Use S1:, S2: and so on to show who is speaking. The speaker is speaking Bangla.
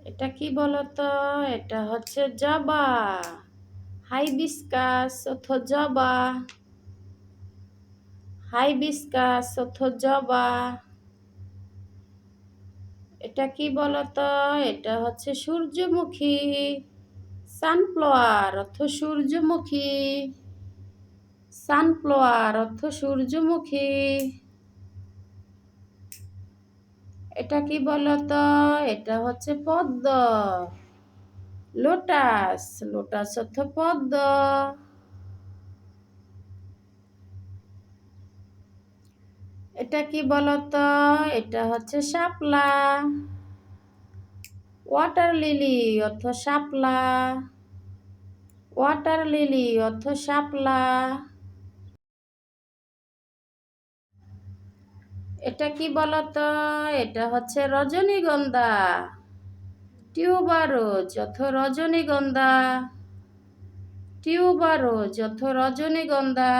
S1: এটা কি বলতো? এটা হচ্ছে জবা। হাইবিস্কাস অথবা জবা। হাইবিস্কাস অথবা জবা। এটা কি বলতো? এটা হচ্ছে সূর্যমুখী। সানফ্লাওয়ার অর্থ সূর্যমুখী। সানফ্লাওয়ার অর্থ সূর্যমুখী। এটা কি বলতো? এটা হচ্ছে পদ্ম। লোটাস। লোটাস অর্থ পদ্ম। এটা কি বলতো? এটা হচ্ছে শাপলা। ওয়াটার লিলি অর্থ শাপলা। ওয়াটার লিলি অর্থ শাপলা। এটা কি বলতো? এটা হচ্ছে রজনীগন্ধা। টিউবারোজ অর্থ রজনীগন্ধা। টিউবারোজ অর্থ রজনীগন্ধা।